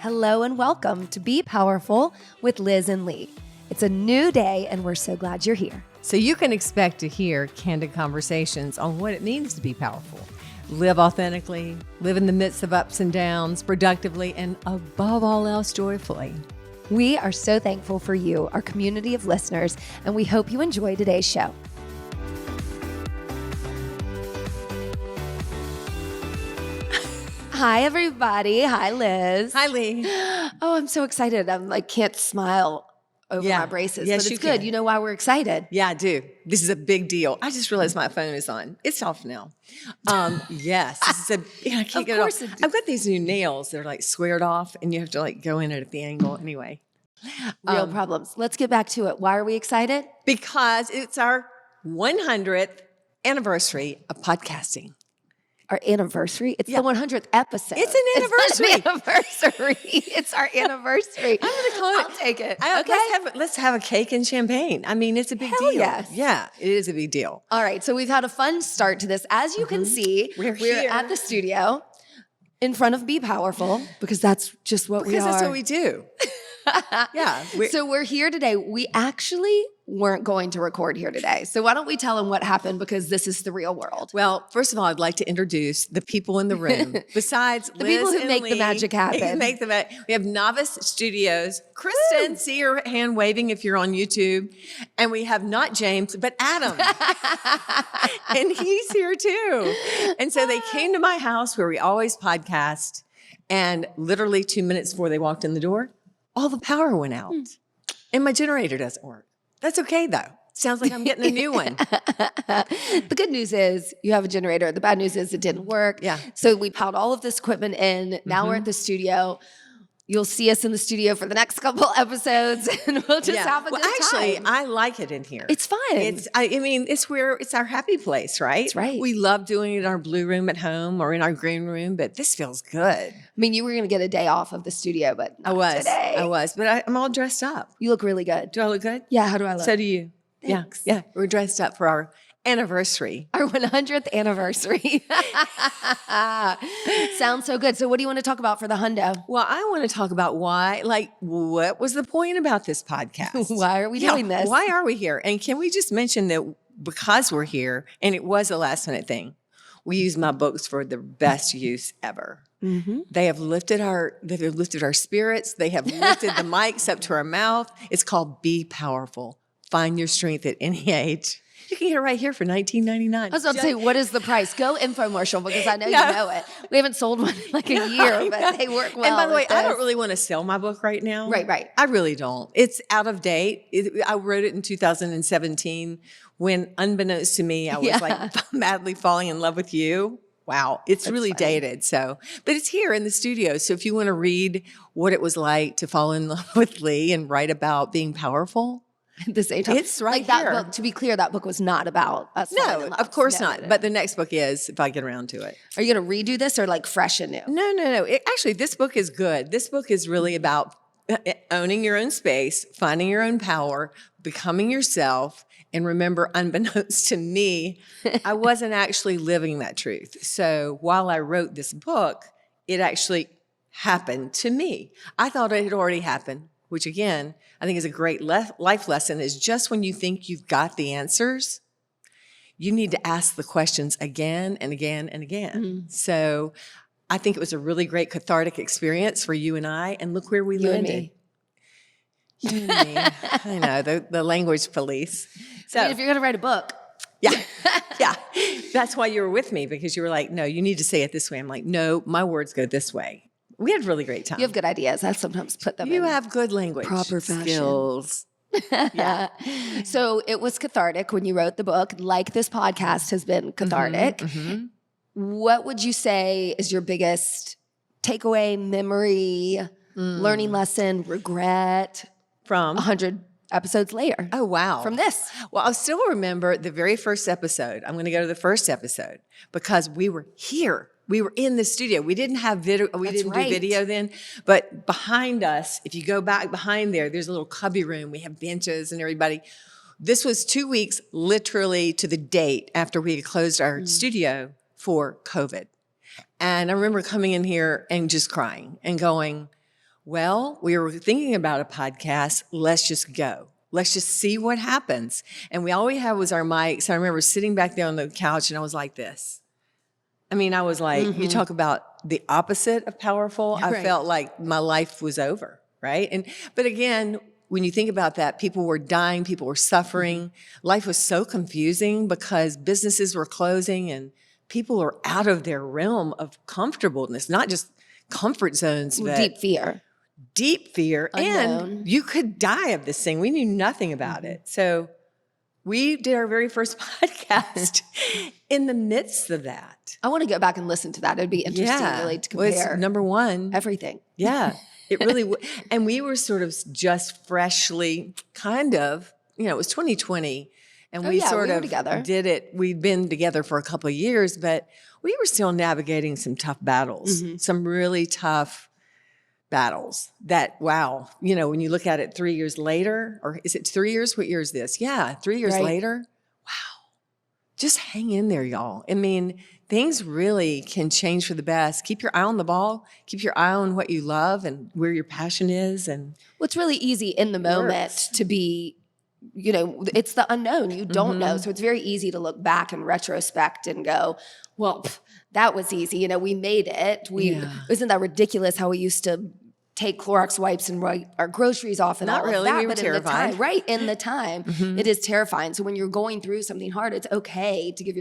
Hello and welcome to Be Powerful with Liz and Lee. It's a new day and we're so glad you're here. So you can expect to hear candid conversations on what it means to be powerful. Live authentically, live in the midst of ups and downs, productively, and above all else, joyfully. We are so thankful for you, our community of listeners, and we hope you enjoy today's show. Hi, everybody. Hi, Liz. Hi, Lee. Oh, I'm so excited. Can't smile over my braces, Yes, but you it's good. can. You know why we're excited? Yeah, I do. This is a big deal. I just realized my phone is on. It's off now. Yes, this is I can't get it off. I've got these new nails that are like squared off, and you have to like go in it at the angle. Anyway, Real problems. Let's get back to it. Why are we excited? because it's our 100th anniversary of podcasting. Our anniversary. It's the 100th episode. It's an anniversary. It's not an anniversary. It's our anniversary. I'm going to call it. I'll take it. Okay. Let's have a cake and champagne. I mean, it's a big Hell deal. yes. Yeah, it is a big deal. All right. So we've had a fun start to this. As you can see, We're we're here. at the studio in front of Be Powerful because that's just what we Because are. that's what we do. Yeah. So we're here today. We actually weren't going to record here today. So why don't we tell them what happened, because this is the real world. Well, first of all, I'd like to introduce the people in the room. Besides The Liz people who and make the Lee, magic happen. We have Novice Studios. Kristen, see your hand waving if you're on YouTube. And we have not James, but Adam. And he's here too. And so they came to my house where we always podcast. And literally 2 minutes before they walked in the door, all the power went out. And my generator doesn't work. That's okay though. Sounds like I'm getting a new one. The good news is you have a generator. The bad news is it didn't work. Yeah. So we piled all of this equipment in. Now we're at the studio. You'll see us in the studio for the next couple episodes, and we'll just have a good actually, time. I like it in here. It's fun. It's our happy place, right? That's right. We love doing it in our blue room at home or in our green room, but this feels good. I mean, you were going to get a day off of the studio, but I not today. was, but I'm all dressed up. You look really good. Do I look good? Yeah, how do I look? So do you. Thanks. Yeah. We're dressed up for our anniversary. Our 100th anniversary. Sounds so good. So what do you want to talk about for the hundo? Well, I want to talk about what was the point about this podcast? Why are we doing this? Why are we here? And can we just mention that because we're here, and it was a last minute thing, we use my books for the best use ever. Mm-hmm. They have lifted our spirits. They have lifted the mics up to our mouth. It's called Be Powerful. Find your strength at any age. You can get it right here for $19.99. I was about to say, what is the price? Go infomercial, because I know you know it. We haven't sold one in like a year, but they work well. And by the way, with I this. don't really want to sell my book right now. Right. I really don't. It's out of date. I wrote it in 2017 when, unbeknownst to me, I was like madly falling in love with you. Wow. It's really dated. So, but it's here in the studio. So if you want to read what it was like to fall in love with Lee and write about being powerful, at the same time. It's right like that here. book, to be clear, that book was not about us. falling no, in love. of course No, not. no. But the next book is, if I get around to it. Are you going to redo this or like fresh and new? No. Actually, this book is good. This book is really about owning your own space, finding your own power, becoming yourself. And remember, unbeknownst to me, I wasn't actually living that truth. So while I wrote this book, it actually happened to me. I thought it had already happened, which again, I think is a great life lesson, is just when you think you've got the answers, you need to ask the questions again and again and again. Mm-hmm. So I think it was a really great cathartic experience for you and I, and look where we You and landed. me. You and me. I know, the language police. So I mean, if you're going to write a book. yeah. That's why you were with me, because you were like, no, you need to say it this way. I'm like, no, my words go this way. We had a really great time. You have good ideas. I sometimes put them in. You have good language proper fashion. skills. Yeah. So it was cathartic when you wrote the book, like this podcast has been cathartic. Mm-hmm. What would you say is your biggest takeaway, memory, learning lesson, regret From 100 episodes later? Oh, wow. From this. Well, I still remember the very first episode. I'm going to go to the first episode because we were here. We were in the studio. We didn't have video. We didn't do video then. But behind us, if you go back behind there, there's a little cubby room. We have benches and everybody. This was 2 weeks, literally to the date after we had closed our studio for COVID. And I remember coming in here and just crying and going, well, we were thinking about a podcast. Let's just go. Let's just see what happens. And we all we had was our mics. I remember sitting back there on the couch and I was like this. I mean, I was like, you talk about the opposite of powerful. I felt like my life was over, right? But again, when you think about that, people were dying, people were suffering. Life was so confusing because businesses were closing and people were out of their realm of comfortableness, not just comfort zones, but deep fear. Unknown. And you could die of this thing. We knew nothing about it. So we did our very first podcast in the midst of that. I want to go back and listen to that. It'd be interesting really to compare. Well, it's number one. Everything. Yeah, it really and we were sort of just freshly kind of, it was 2020 and we were together. Did it. We'd been together for a couple of years, but we were still navigating some tough battles, some really tough battles that, wow, when you look at it 3 years later, or is it 3 years? What year is this? Yeah, 3 years later. Wow. Just hang in there, y'all. I mean, things really can change for the best. Keep your eye on the ball. Keep your eye on what you love and where your passion is. And it's really easy in the moment to be, it's the unknown. You don't know. So it's very easy to look back in retrospect and go, well, that was easy. We made it. Isn't that ridiculous how we used to take Clorox wipes and write our groceries off and Not all really. of that? We were terrified. In the time, it is terrifying. So when you're going through something hard, it's okay to give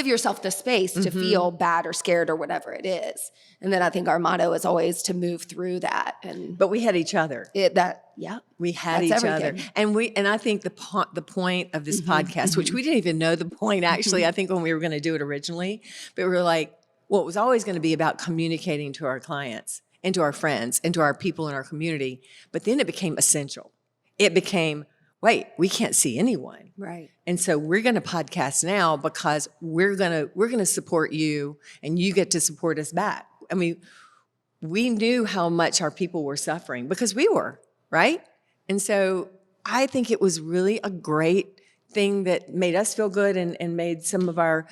yourself the space to feel bad or scared or whatever it is. And then I think our motto is always to move through that. But we had each other. We had each other. And I think the point of this podcast, which we didn't even know the point actually, I think when we were going to do it originally, but we were like, well, it was always going to be about communicating to our clients and to our friends and to our people in our community. But then it became essential. It became, wait, we can't see anyone. Right. And so we're going to podcast now because we're going to support you and you get to support us back. I mean, we knew how much our people were suffering because we were, right? And so I think it was really a great thing that made us feel good and made some of our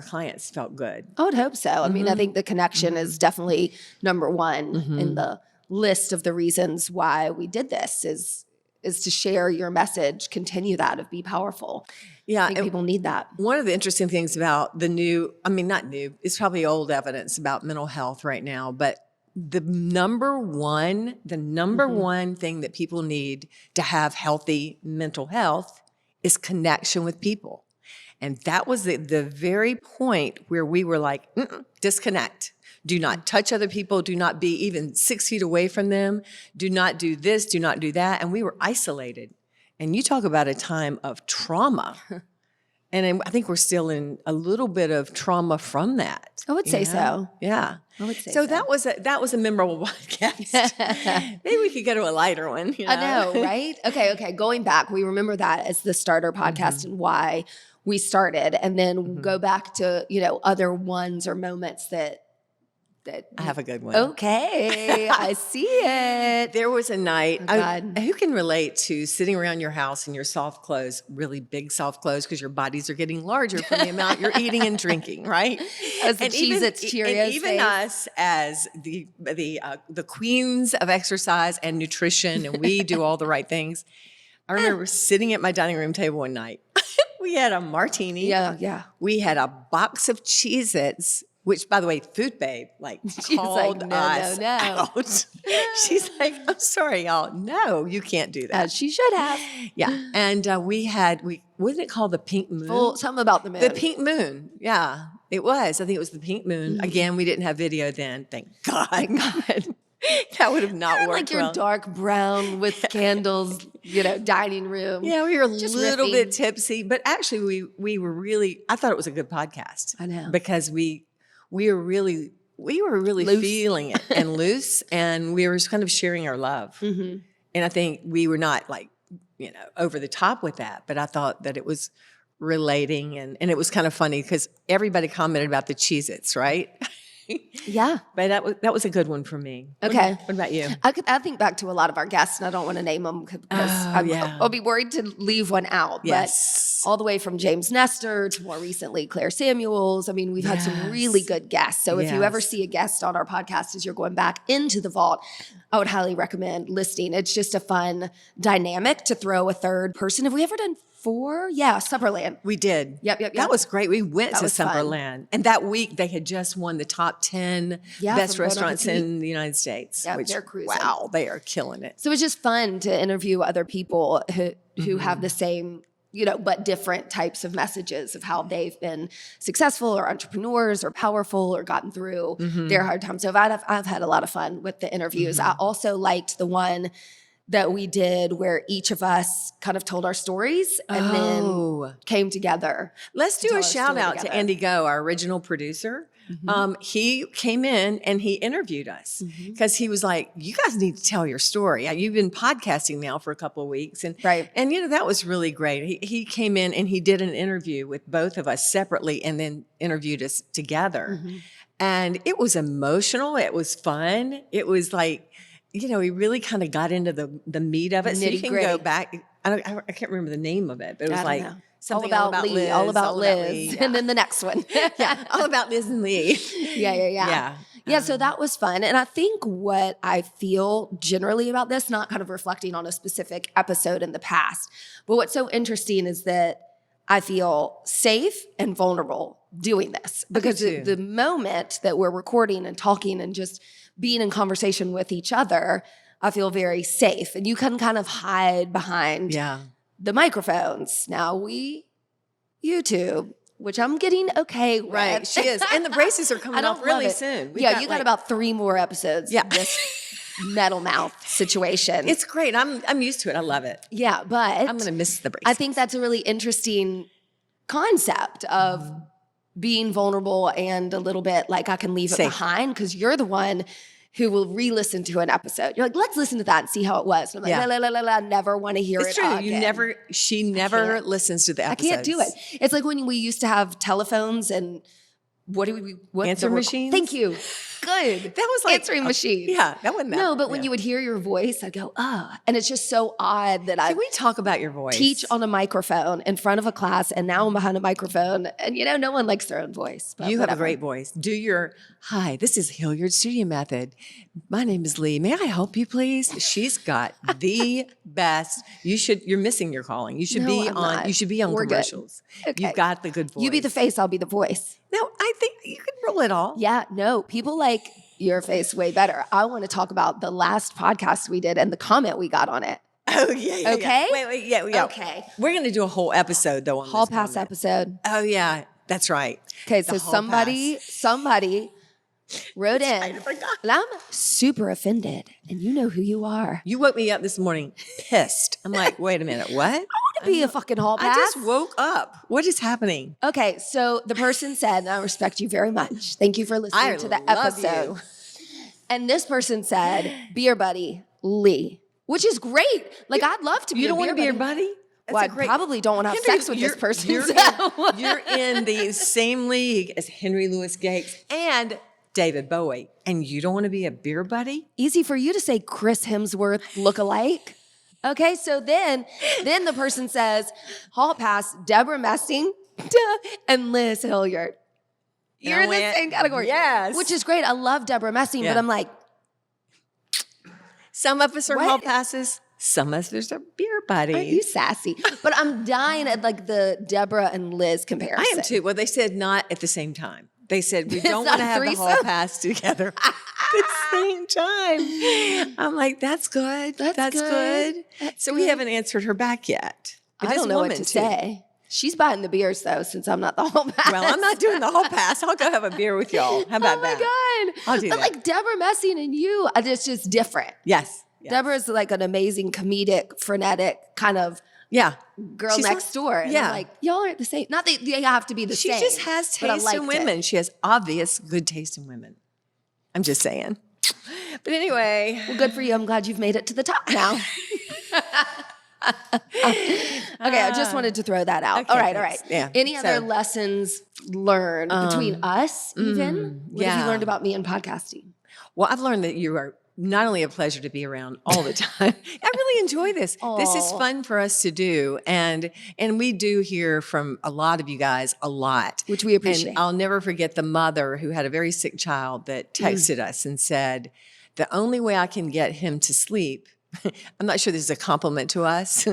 clients felt good. I would hope so. I mean, I think the connection is definitely number one in the list of the reasons why we did this is to share your message, continue that of be powerful. Yeah. I think people need that. One of the interesting things about not new, it's probably old evidence about mental health right now, but the number one thing that people need to have healthy mental health is connection with people. And that was the very point where we were like, disconnect. Do not touch other people. Do not be even 6 feet away from them. Do not do this. Do not do that. And we were isolated. And you talk about a time of trauma. And I think we're still in a little bit of trauma from that. I would say so. Yeah. I would say so. That was a memorable podcast. Maybe we could go to a lighter one. I know, right? Okay. Going back, we remember that as the starter podcast and why we started, and then go back to other ones or moments that I have a good one. Okay, I see it. There was a night. Who can relate to sitting around your house in your soft clothes, really big soft clothes, because your bodies are getting larger from the amount you're eating and drinking, right? As the Cheez-Its, Cheerios. And even us as the queens of exercise and nutrition, and we do all the right things. I remember sitting at my dining room table one night. We had a martini. Yeah. We had a box of Cheez-Its, which, by the way, Food Babe, called us out. She's like, I'm sorry, y'all. No, you can't do that. As she should have. Yeah. And wasn't it called the Pink Moon? Something about the moon. The Pink Moon. Yeah, it was. I think it was the Pink Moon. Again, we didn't have video then. Thank God. That would have not worked like your dark brown with candles, dining room. Yeah, we were a little bit tipsy, but actually we were really, I thought it was a good podcast. I know. Because we were really loose. Feeling it and loose, and we were just kind of sharing our love. And I think we were not over the top with that, but I thought that it was relating and it was kind of funny because everybody commented about the Cheez-Its, right? Yeah. But that was a good one for me. Okay. What about you? I think back to a lot of our guests, and I don't want to name them because I'll be worried to leave one out. Yes. But all the way from James Nestor to more recently Claire Samuels. I mean, we've had some really good guests. So if you ever see a guest on our podcast as you're going back into the vault, I would highly recommend listening. It's just a fun dynamic to throw a third person. Have we ever done 4? Yeah, Supperland. We did. Yep. That was great. We went to was fun. Summerland. And that week they had just won the top 10 best from Bon restaurants Appetit. in the United States. Yep, which, they're cruising. wow, they are killing it. So it's just fun to interview other people who have the same, but different types of messages of how they've been successful or entrepreneurs or powerful or gotten through their hard times. So I've had a lot of fun with the interviews. I also liked the one that we did where each of us kind of told our stories and then came together. Let's do tell a our shout story out to together. Andy Go, our original producer. He came in and he interviewed us because he was like, you guys need to tell your story. You've been podcasting now for a couple of weeks. And that was really great. He came in and he did an interview with both of us separately and then interviewed us together. And it was emotional. It was fun. It was like, he really kind of got into the meat of it. So you can go back. I can't remember the name of it, but it was like something all about Lee, Liz. all about Liz. Lee, And then the next one. all about Liz and Lee. Yeah, so that was fun. And I think what I feel generally about this, not kind of reflecting on a specific episode in the past, but what's so interesting is that I feel safe and vulnerable doing this because the moment that we're recording and talking and just being in conversation with each other, I feel very safe. And you can kind of hide behind the microphones. Now we YouTube, which I'm getting okay with. Right, she is. And the braces are coming off really soon. You got about 3 more episodes of this metal mouth situation. It's great. I'm used to it. I love it. Yeah, but I'm going to miss the braces. I think that's a really interesting concept of being vulnerable and a little bit like I can leave it behind because you're the one who will re-listen to an episode. You're like, let's listen to that and see how it was. And I'm like, I never want to hear it again. She never listens to the episodes. I can't do it. It's like when we used to have telephones and answer machines? Thank you. Good. That was like answering machine. Yeah, that wasn't that. No, but when you would hear your voice, I'd go, and it's just so odd that Can we talk about your voice? Teach on a microphone in front of a class, and now I'm behind a microphone, and no one likes their own voice. But you have a great voice. Do your, hi, this is Hilliard Studio Method. My name is Lee. May I help you, please? She's got the best. You're missing your calling. You should be on. You should be on commercials. Okay. You've got the good voice. You be the face, I'll be the voice. No, I think you can roll it all. Yeah, no, people like your face way better. I want to talk about the last podcast we did and the comment we got on it. Oh, yeah. Okay? Wait, yeah. Okay. We're going to do a whole episode, though, on Hall this pass comment. episode. Oh, yeah, that's right. Okay, so somebody wrote in, I forgot. and I'm super offended, and you know who you are. You woke me up this morning pissed. I'm like, wait a minute, what? I want to be a fucking hall pass. I just woke up. What is happening? Okay, so the person said, and I respect you very much. Thank you for listening to the episode. You. And this person said, beer buddy, Lee, which is great. Like, I'd love to be You don't want to be your buddy? Well, I probably don't want to have sex with this person. You're in the same league as Henry Louis Gates and David Bowie, and you don't want to be a beer buddy? Easy for you to say Chris Hemsworth look-alike. Okay, so then the person says, hall pass, Deborah Messing and Liz Hilliard. You're in the same category. Yes. Which is great. I love Deborah Messing, but I'm like, some of us are hall passes. Some of us are beer buddies. Aren't you sassy? But I'm dying at like the Deborah and Liz comparison. I am too. Well, they said not at the same time. They said we don't want to have the hall pass together at the same time. I'm like, that's good. That's good. So we haven't answered her back yet. I don't know what to say. She's buying the beers though, since I'm not the hall pass. Well, I'm not doing the hall pass. I'll go have a beer with y'all. How about that? Oh my God. I'll do that. Like Deborah Messing and you, it's just different. Yes. Deborah's like an amazing comedic, frenetic kind of girl next door. And I'm like, y'all aren't the same. Not that you have to be the same. She just has taste in women. She has obvious good taste in women. I'm just saying. But anyway. Well, good for you. I'm glad you've made it to the top now. Okay, I just wanted to throw that out. Okay, all right. thanks. Yeah. Any other So, lessons learned between us, even? What have you yeah. learned about me in podcasting? Well, I've learned that you are not only a pleasure to be around all the time. I really enjoy this. This is Aw. fun for us to do, and we do hear from a lot of you guys a lot, Which we appreciate. And I'll never forget the mother who had a very sick child that texted us and said, "The only way I can get him to sleep." I'm not sure this is a compliment to us,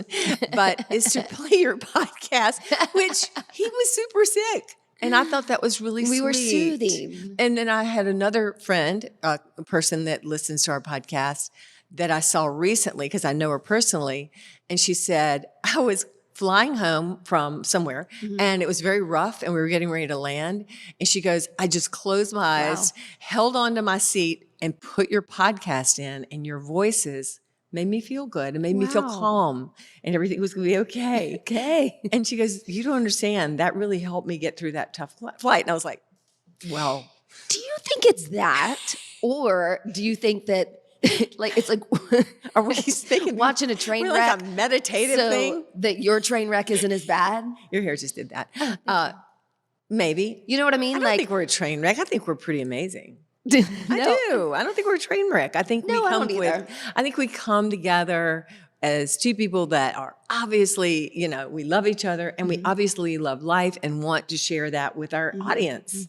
but is to play your podcast, which he was super sick. And I thought that was really sweet. We were soothing. And then I had another friend, a person that listens to our podcast that I saw recently because I know her personally. And she said, I was flying home from somewhere and it was very rough and we were getting ready to land. And she goes, I just closed my eyes, held onto my seat and put your podcast in, and your voices made me feel good and made me feel calm and everything was going to be okay. Okay. And she goes, you don't understand. That really helped me get through that tough flight. And I was like, well. Do you think it's that? Or do you think that like it's like Are we thinking watching a train we're wreck? like a meditative so thing? that your train wreck isn't as bad? Your hair just did that. Maybe. You know what I mean? I don't think we're a train wreck. I think we're pretty amazing. no. I do. I don't think we're a train wreck. I think No, I don't either. I think we come together as two people that are obviously, we love each other and we obviously love life and want to share that with our audience.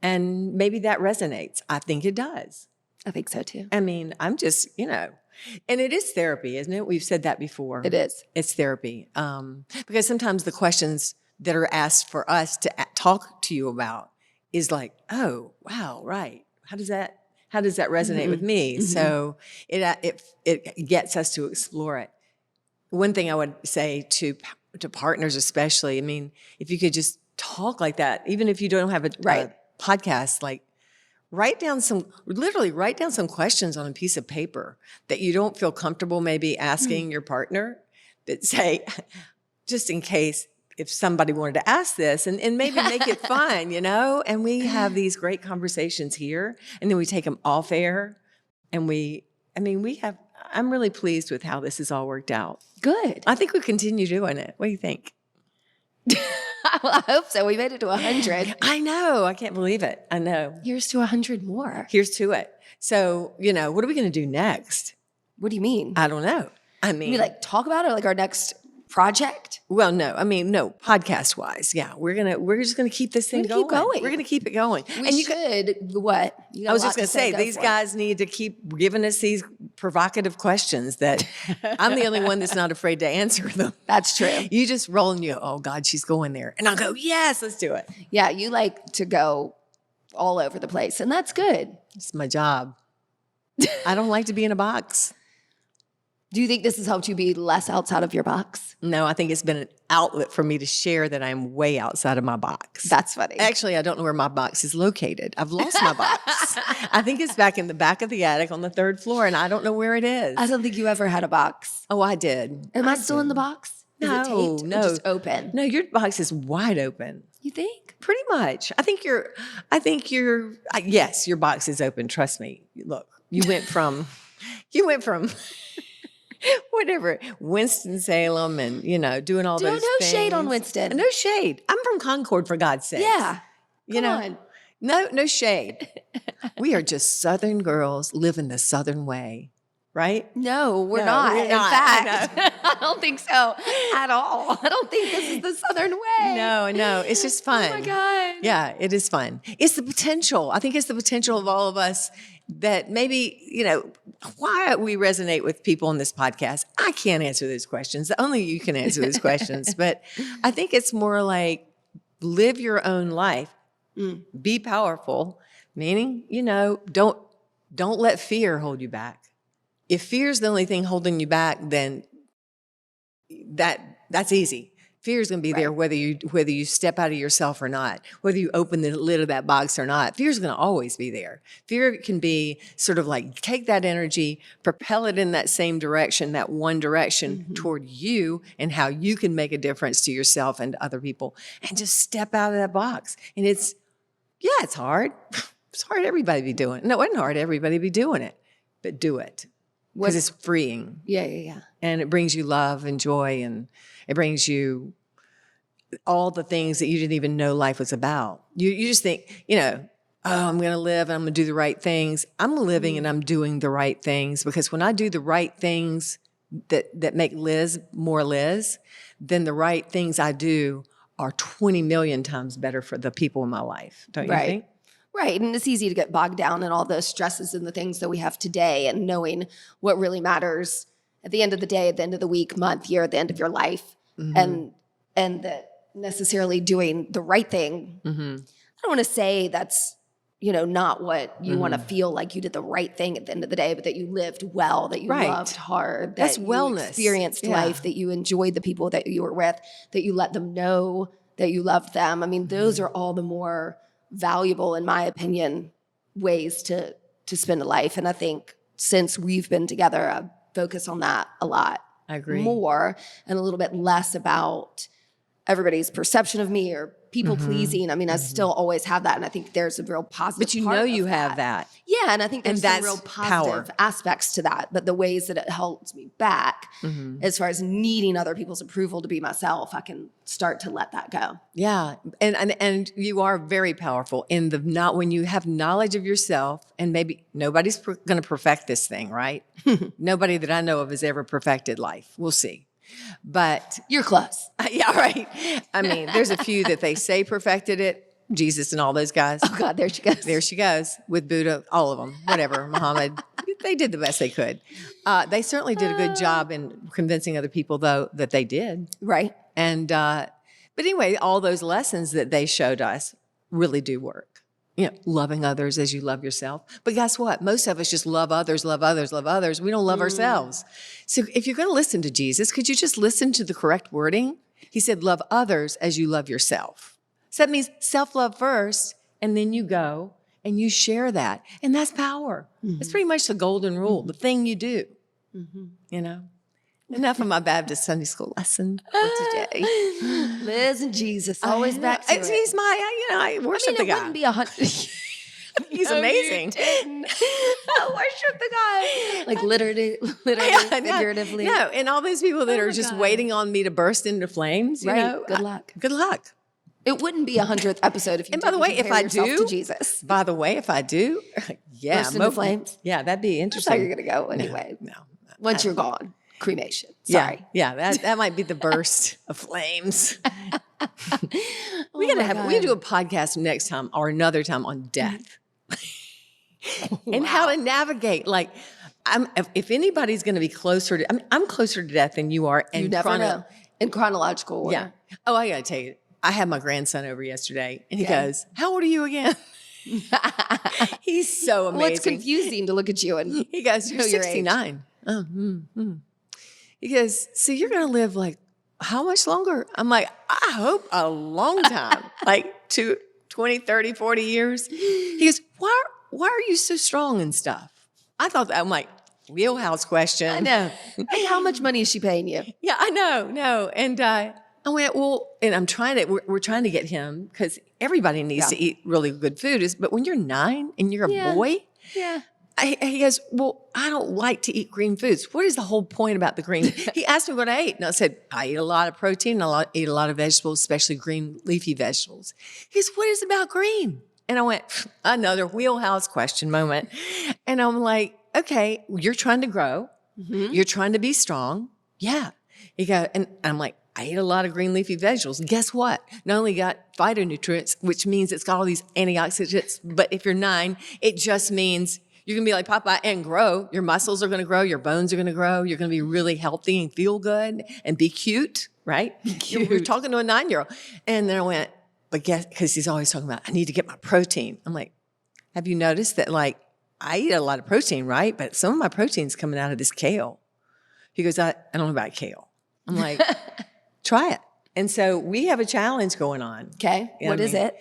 And maybe that resonates. I think it does. I think so too. I mean, I'm just, and it is therapy, isn't it? We've said that before. It is. It's therapy. Because sometimes the questions that are asked for us to talk to you about is like, oh, wow, right. How does that resonate with me? So it gets us to explore it. One thing I would say to partners especially, I mean, if you could just talk like that, even if you don't have a podcast, like write down some questions on a piece of paper that you don't feel comfortable maybe asking your partner, that say, just in case if somebody wanted to ask this, and maybe make it fun, and we have these great conversations here and then we take them off air and I'm really pleased with how this has all worked out. Good. I think we continue doing it. What do you think? Well, I hope so. We made it to 100. I know. I can't believe it. I know. Here's to 100 more. Here's to it. So, what are we going to do next? What do you mean? I don't know. I mean, You like talk about it, like our next project? well, no. I mean, no. Podcast wise, yeah, we're just gonna keep this thing We're gonna keep going. We're gonna keep it going. We should. What? You got I was a lot just gonna to say go these for. guys need to keep giving us these provocative questions that I'm the only one that's not afraid to answer them. That's true. You just roll and you go, oh God, she's going there, and I'll go, yes, let's do it. Yeah, you like to go all over the place, and that's good. It's my job. I don't like to be in a box. Do you think this has helped you be less outside of your box? No, I think it's been an outlet for me to share that I'm way outside of my box. That's funny. Actually, I don't know where my box is located. I've lost my box. I think it's back in the back of the attic on the 3rd floor, and I don't know where it is. I don't think you ever had a box. Oh, I did. Am I still in the box? Is No, it taped or no. just open? No, your box is wide open. You think? Pretty much. Yes, your box is open. Trust me. Look, you went from whatever, Winston-Salem and, doing all those No things. shade on Winston. No shade. I'm from Concord, for God's sake. Yeah. Come on. No shade. We are just Southern girls living the Southern way, right? No, we're No, not. we're In not. fact, I don't think so at all. I don't think this is the Southern way. No, it's just fun. Oh my God. Yeah, it is fun. It's the potential. I think it's the potential of all of us that maybe, why we resonate with people on this podcast. I can't answer those questions. Only you can answer those questions. But I think it's more like live your own life, be powerful, meaning, don't let fear hold you back. If fear is the only thing holding you back, then that's easy. Fear is going to be there whether you step out of yourself or not, whether you open the lid of that box or not. Fear is going to always be there. Fear can be sort of like take that energy, propel it in that same direction, that one direction toward you and how you can make a difference to yourself and to other people, and just step out of that box. And it's hard. It's hard everybody be doing it. No, it wasn't hard everybody be doing it, but do it. because it's freeing. Yeah. And it brings you love and joy, and it brings you all the things that you didn't even know life was about. You just think, oh, I'm going to live and I'm going to do the right things. I'm living and I'm doing the right things, because when I do the right things that make Liz more Liz, then the right things I do are 20 million times better for the people in my life. Don't you think? Right. And it's easy to get bogged down in all the stresses and the things that we have today, and knowing what really matters at the end of the day, at the end of the week, month, year, at the end of your life, and that necessarily doing the right thing. I don't want to say that's, not what you want to feel like you did the right thing at the end of the day, but that you lived well, that you loved hard, that That's you wellness. experienced life, that you enjoyed the people that you were with, that you let them know that you loved them. I mean, those are all the more valuable, in my opinion, ways to spend a life. And I think since we've been together, I focus on that a lot. I agree. More, and a little bit less about everybody's perception of me or people pleasing. I mean, I still always have that, and I think there's a real positive. But you part know of you have that. Yeah, and I think there's some real that's positive power. aspects to that. But the ways that it holds me back, as far as needing other people's approval to be myself, I can start to let that go. Yeah, and you are very powerful in the not when you have knowledge of yourself, and maybe nobody's going to perfect this thing, right? Nobody that I know of has ever perfected life. We'll see. But You're close. yeah, right. I mean, there's a few that they say perfected it. Jesus and all those guys. Oh God, there she goes. There she goes with Buddha, all of them, whatever, Muhammad. They did the best they could. They certainly did a good job in convincing other people, though, that they did. Right. And but anyway, all those lessons that they showed us really do work. Loving others as you love yourself. But guess what? Most of us just love others, love others, love others. We don't love ourselves. So if you're going to listen to Jesus, could you just listen to the correct wording? He said, love others as you love yourself. So that means self-love first, and then you go and you share that. And that's power. It's pretty much the golden rule, the thing you do. Enough of my Baptist Sunday school lesson for today. Liz and Jesus, always back to it. He's my, I worship the it guy. wouldn't be 100. He's amazing. I worship the guy. Like literally, figuratively. No, and all those people that are just waiting on me to burst into flames, you know. Good luck. Good luck. It wouldn't be 100th episode if you And by the way, if I do, to Jesus. By the way, if I do, Burst into flames. Yeah, that'd be That's interesting. how you're going to go anyway. No. Once you're gone. Cremation. Sorry. Yeah, that might be the burst of flames. We God. do a podcast next time or another time on death. And how to navigate. Like, if anybody's going to be closer to, I'm closer to death than you are. And You never know. In chronological order. Yeah. Oh, I got to tell you, I had my grandson over yesterday, and he goes, "How old are you again?" He's so amazing. Well, it's confusing to look at you and he goes, "You're know your age." 69. He goes, "So you're going to live like how much longer?" I'm like, "I hope a long time, like 20, 30, 40 years." He goes, why are you so strong and stuff? I thought that, I'm like, wheelhouse question. I know. Hey, how much money is she paying you? Yeah, I know, no. And I went, well, and we're trying to get him, because everybody needs to eat really good food. But when you're 9 and you're a boy, he goes, well, I don't like to eat green foods. What is the whole point about the green? He asked me what I ate, and I said, I eat a lot of protein, and eat a lot of vegetables, especially green leafy vegetables. He goes, what is about green? And I went, another wheelhouse question moment. And I'm like, okay, you're trying to grow. You're trying to be strong. Yeah. He goes, and I'm like, I eat a lot of green leafy vegetables. And guess what? Not only got phytonutrients, which means it's got all these antioxidants, but if you're 9, it just means you're going to be like Popeye and grow. Your muscles are going to grow. Your bones are going to grow. You're going to be really healthy and feel good and be cute, right? You're talking to a 9-year-old. And then I went, but guess, because he's always talking about, I need to get my protein. I'm like, have you noticed that, like, I eat a lot of protein, right? But some of my protein's coming out of this kale. He goes, I don't know about kale. I'm like, try it. And so we have a challenge going on. Okay. What is it?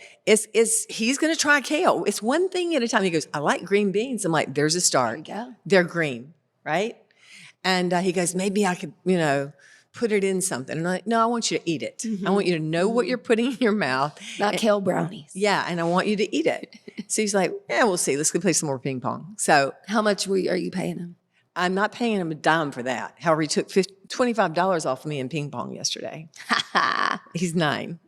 He's going to try kale. It's one thing at a time. He goes, I like green beans. I'm like, there's a start. There you go. They're green, right? And he goes, maybe I could, put it in something. And I'm like, no, I want you to eat it. I want you to know what you're putting in your mouth. Not kale brownies. Yeah, and I want you to eat it. So he's like, yeah, we'll see. Let's go play some more ping pong. So how much are you paying him? I'm not paying him a dime for that. However, he took $25 off me in ping pong yesterday. He's 9.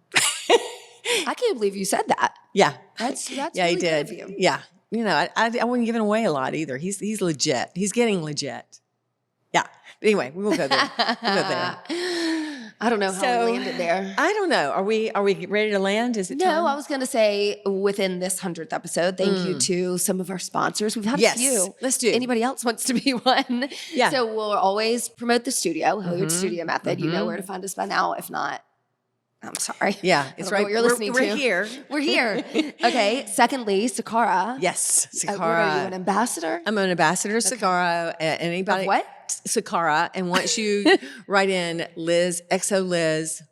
I can't believe you said that. Yeah. That's Yeah, really he did. good of you. Yeah. You know, I wasn't giving away a lot either. He's legit. He's getting legit. Yeah. But anyway, we won't go there. We'll go there. I don't know how we landed there. I don't know. Are we ready to land? Is it No, time? I was going to say within this 100th episode, thank you to some of our sponsors. We've had Yes, a few. let's do. Anybody else wants to be one? Yeah. So we'll always promote the studio, Hilliard Studio Method. You know where to find us by now. If not, I'm sorry. Yeah, I it's don't know right. what you're listening We're to. here. We're here. Okay. Secondly, Sakara. Yes, What are you, Sakara. an ambassador? I'm an ambassador of Sakara. Anybody? Of what? Sakara. And once you write in Liz, XO Liz,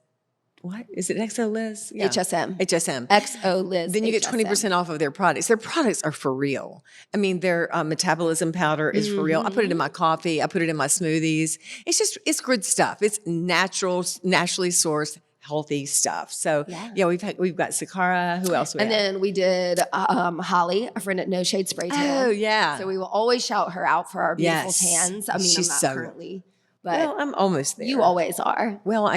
what? Is it XO Liz? Yeah. HSM. HSM. XO Liz. Then you get HSM. 20% off of their products. Their products are for real. I mean, their metabolism powder is for real. I put it in my coffee. I put it in my smoothies. It's good stuff. It's natural, naturally sourced, healthy stuff. So yeah, we've got Sakara. Who else? And then we did Holly, a friend at No Shade Spray Tan. Oh yeah. So we will always shout her out for our beautiful Yes. tans. I mean, She's I'm not so- currently, but Well, I'm almost there. you always are. Well,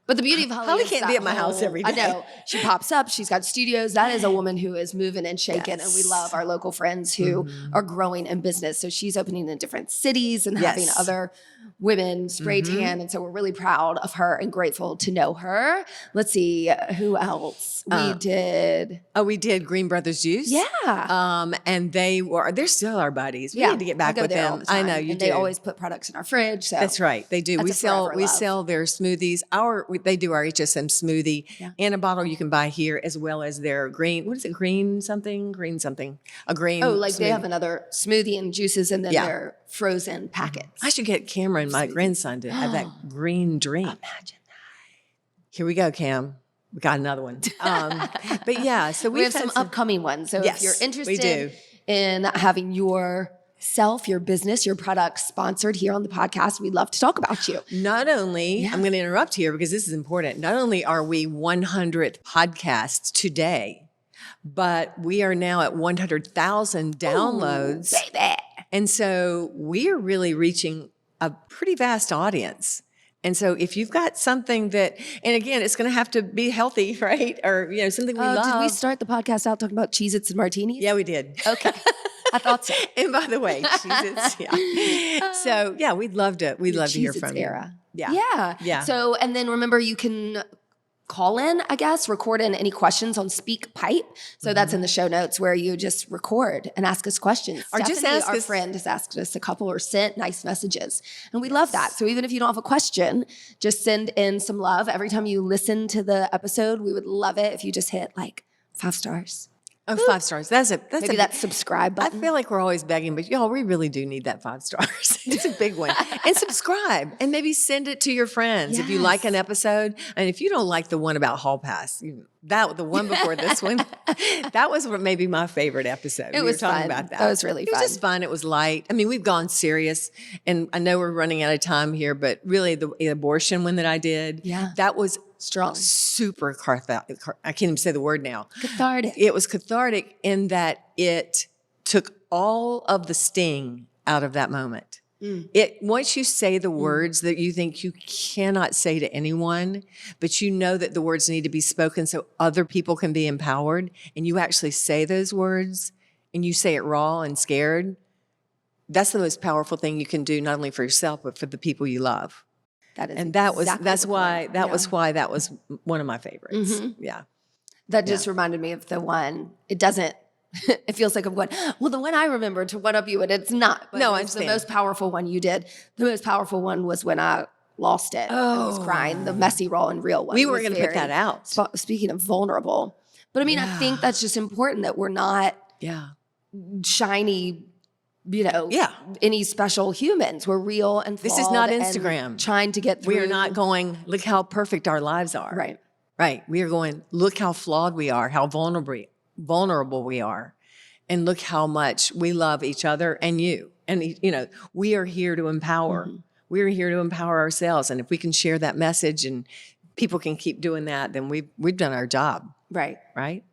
But the beauty of Holly, Holly is can't that be at my house whole- every I day. know. She pops up. She's got studios. That is a woman who is moving and shaking. And we love our local friends who are growing in business. So she's opening in different cities and having Yes. other women spray tan. And so we're really proud of her and grateful to know her. Let's see, who else? We did Green Brothers Juice. Yeah. And they're still our buddies. We need to get back I go with there all them. the I time, know you and do. they always put products in our fridge. So That's right. They do. That's We a sell forever love. their smoothies. They do our HSM smoothie and a bottle you can buy here, as well as their green. What is it? Green something. A green. Oh, like they smoothie. have another smoothie and juices, and then Yeah. their frozen packets. I should get Cameron, my grandson, to have that green drink. Imagine Here we go, Cam. We got another one. But yeah, so we have some had upcoming ones. So Yes, if you're we interested do. in having yourself, your business, your products sponsored here on the podcast, we'd love to talk about you. Not only, I'm going to interrupt here because this is important. Not only are we 100th podcasts today, but we are now at 100,000 downloads. Say that. And so we are really reaching a pretty vast audience. And so if you've got something that, and again, it's going to have to be healthy, right? Or, something we love. Did we start the podcast out talking about Cheez-Its and martinis? Yeah, we did. Okay. I thought so. And by the way, Jesus, yeah. So yeah, we'd love to hear Cheez-Its from era. you. Yeah. Yeah. Yeah. So, and then remember, you can call in, I guess, record in any questions on Speak Pipe. So that's in the show notes where you just record and ask us questions. Or just Stephanie, ask our us- friend, has asked us a couple or sent nice messages. And we love that. So even if you don't have a question, just send in some love. Every time you listen to the episode, we would love it if you just hit like 5 stars. Oh, 5 stars. That's Maybe that subscribe I button. feel like we're always begging, but y'all, we really do need that 5 stars. It's a big one. And subscribe and maybe send it to your friends if you like an episode. And if you don't like the one about Hall Pass, the one before this one, that was maybe my favorite episode. It was were talking fun. about that. That was really It fun. was just fun. It was light. I mean, we've gone serious, and I know we're running out of time here, but really the abortion one that I did, that was Strong. super cathartic. I can't even say the word now. Cathartic. It was cathartic in that it took all of the sting out of that moment. Once you say the words that you think you cannot say to anyone, but you know that the words need to be spoken so other people can be empowered, and you actually say those words and you say it raw and scared, that's the most powerful thing you can do, not only for yourself, but for the people you love. That is That's why that was one of my favorites. Yeah. That just reminded me of the one. It doesn't. It feels like I'm going, well, the one I remember to one up you, and it's not. But No, I it's the understand. most powerful one you did. The most powerful one was when I lost it. I was crying. The messy, raw, and real one. We weren't was going to put very- that out. Speaking of vulnerable, but I mean, I think that's just important that we're not Yeah. shiny, Yeah. any special humans. We're real and This is not flawed and Instagram. trying to get through. We are not going, look how perfect our lives are. Right. Right. We are going, look how flawed we are, how vulnerable we are. And look how much we love each other and you. And, we are here to empower. We are here to empower ourselves. And if we can share that message and people can keep doing that, then we've done our job. Right. Right.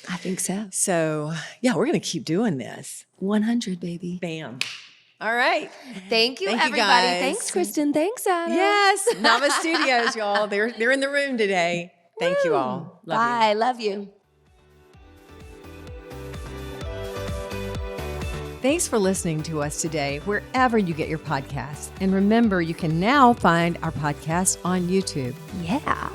I think so. So, yeah, we're going to keep doing this. 100, baby. Bam. All right. Thank you, Thank you, everybody. guys. Thanks, Kristen. Thanks, Adam. Yes. Nava Studios, y'all. They're in the room today. Thank you all. Love you. Bye. Love you. Thanks for listening to us today, wherever you get your podcasts. And remember, you can now find our podcast on YouTube. Yeah.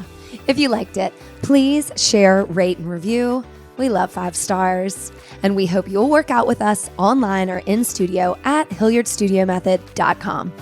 If you liked it, please share, rate, and review. We love 5 stars. And we hope you'll work out with us online or in studio at HilliardStudioMethod.com.